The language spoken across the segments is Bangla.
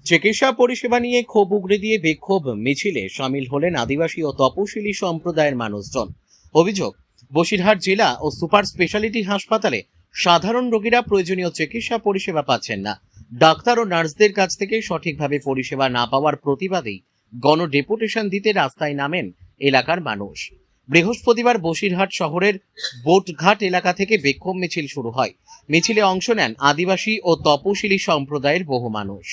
চিকিৎসা পরিষেবা নিয়ে ক্ষোভ উগরে দিয়ে বিক্ষোভ মিছিলে সামিল হলেন আদিবাসী ও তপশিলি সম্প্রদায়ের মানুষজন। অভিযোগ, বসিরহাট জেলা ও সুপার স্পেশালিটি হাসপাতালে সাধারণ রোগীরা প্রয়োজনীয় চিকিৎসা পরিষেবা পাচ্ছেন না। ডাক্তার ও নার্সদের কাছ থেকে সঠিকভাবে পরিষেবা না পাওয়ার প্রতিবাদেই গণ ডেপুটেশন দিতে রাস্তায় নামেন এলাকার মানুষ। বৃহস্পতিবার বসিরহাট শহরের বোটঘাট এলাকা থেকে বিক্ষোভ মিছিল শুরু হয়। মিছিলে অংশ নেন আদিবাসী ও তপশিলি সম্প্রদায়ের বহু মানুষ।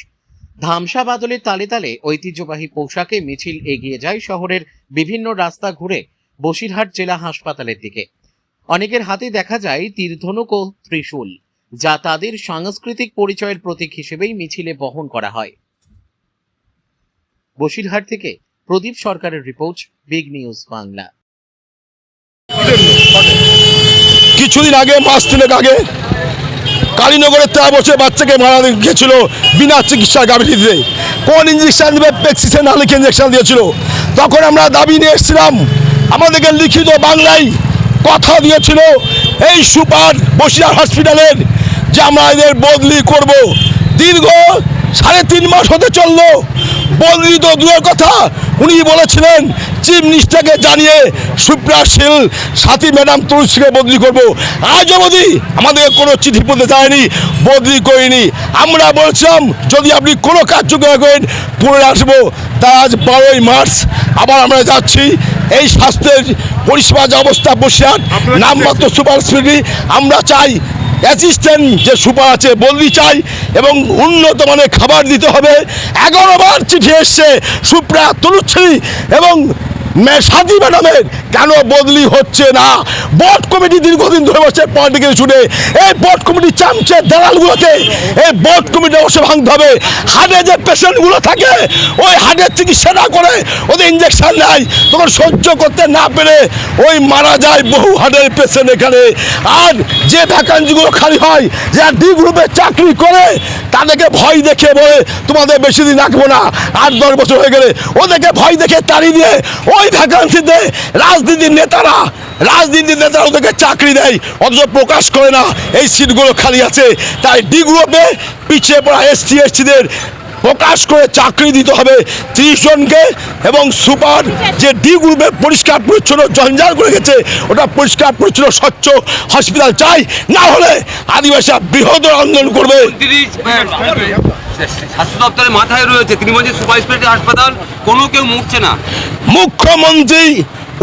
ধামসা বাদলের তালে তালে ঐতিহ্যবাহী পোশাকে মিছিল এগিয়ে যায় শহরের বিভিন্ন রাস্তা ঘুরে বসিরহাট জেলা হাসপাতালের দিকে। অনেকের হাতে দেখা যায় তীরধনুক ও ত্রিশূল, যা তাদের সাংস্কৃতিক পরিচয়ের প্রতীক হিসেবেই মিছিলে বহন করা হয়। বসিরহাট থেকে প্রদীপ সরকারের রিপোর্ট, বিগ নিউজ বাংলা। কিছুদিন আগে, মাস তিনেক আগে, কালীনগরের 3 বছর বাচ্চাকে মারা গেছিল বিনা চিকিৎসা গাভীতে। কোন ইঞ্জেকশন দেবে, প্রেসক্রিপশন না লিখে ইঞ্জেকশন দিয়েছিল। তখন আমরা দাবি নিয়ে এসেছিলাম, আমাদেরকে লিখিত বাংলায় কথা দিয়েছিল এই সুপার বসিরহাট হসপিটালের যে আমরা এদের বদলি করব। দীর্ঘ 3.5 মাস হতে চললো, বদলি তো দূরের কথা, উনি বলেছিলেন চিফ মিনিস্টারকে জানিয়ে সুপ্রাশীল সাথী ম্যাডাম তুলসীকে বদলি করব। আজ অবধি আমাদের কোনো চিঠি পড়তে চায়নি, বদলি করিনি। আমরা বলছিলাম যদি আপনি কোনো কার্যকর করেন পরে আসবো। তাই আজ 12ই মার্চ আবার আমরা যাচ্ছি। এই স্বাস্থ্যের পরিষেবা যে অবস্থা বসিরহাট নামমাত্র সুপার স্পেশালিটি, আমরা চাই অ্যাসিস্ট্যান্ট যে সুপার আছে বদলি চাই এবং উন্নত মানের খাবার দিতে হবে। 11 বার চিঠি এসছে সুপ্রা তুলসী এবং সাথী ম্যাডামের, কেন বদলি হচ্ছে না? বোর্ড কমিটি দীর্ঘদিন ধরে বসছে পলিটিক্যাল ইস্যুতে। এই বোর্ড কমিটির চামচে দালালগুলোকে এই বোর্ড কমিটি অবশ্য ভাঙতে হবে। হার্টে যে পেশেন্টগুলো থাকে ওই হার্টের চিকিৎসা না করে ওদের ইঞ্জেকশন নেয়, তখন সহ্য করতে না পেরে ওই মারা যায় বহু হার্টের পেশেন্ট এখানে। আর যে ভ্যাকান্সিগুলো খালি হয়, যারা ডি গ্রুপে চাকরি করে তাদেরকে ভয় দেখে বলে তোমাদের বেশি দিন রাখবো না, 8-10 বছর হয়ে গেলে ওদেরকে ভয় দেখে তাড়িয়ে দিয়ে ওই ভ্যাকান্সিতে রাজনীতির নেতারা ওদেরকে চাকরি দেয়, অথচ প্রকাশ করে না এই সিটগুলো খালি আছে। তাই ডি গ্রুপে পিছিয়ে পড়া এসটিদের প্রকাশ করে চাকরি দিতে হবে 30 জনকে। এবং সুপার যে ডি গ্রুপে পরিষ্কার পরিচ্ছন্ন জঞ্জাল করে গেছে, ওটা পরিষ্কার পরিচ্ছন্ন স্বচ্ছ হসপিটাল চাই, না হলে আদিবাসীরা বৃহত্তর আন্দোলন করবে। স্বাস্থ্য দপ্তরের মাথায় রয়েছে, তিনি বলছেন সুপার স্পেশালিটি হাসপাতাল কোনো কেউ মুখছে না। মুখ্যমন্ত্রী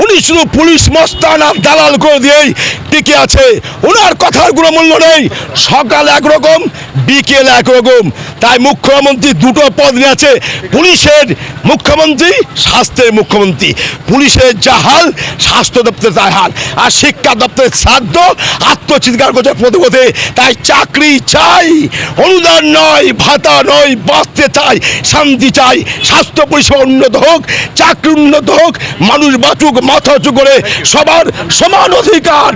উনি শুধু পুলিশ মস্তান আর দালাল করে দিয়েই টিকে আছে, ওনার কথার কোনো মূল্য নেই। সকাল একরকম, বিকেল একরকম। তাই মুখ্যমন্ত্রী দুটো পদ নিয়ে আছে, পুলিশের মুখ্যমন্ত্রী, স্বাস্থ্যের মুখ্যমন্ত্রী। পুলিশের যা হাল, স্বাস্থ্য দপ্তরের তাই হাল। আর শিক্ষা দপ্তরের শ্রাদ্ধ আত্মচিৎকার করছে পদে পদে। তাই চাকরি চাই, অনুদান নয়, ভাতা নয়, বাঁচতে চাই, শান্তি চাই। স্বাস্থ্য পরিষেবা উন্নত হোক, চাকরি উন্নত হোক, মানুষ বাঁচুক মাথা উঁচু করে, সবার সমান অধিকার।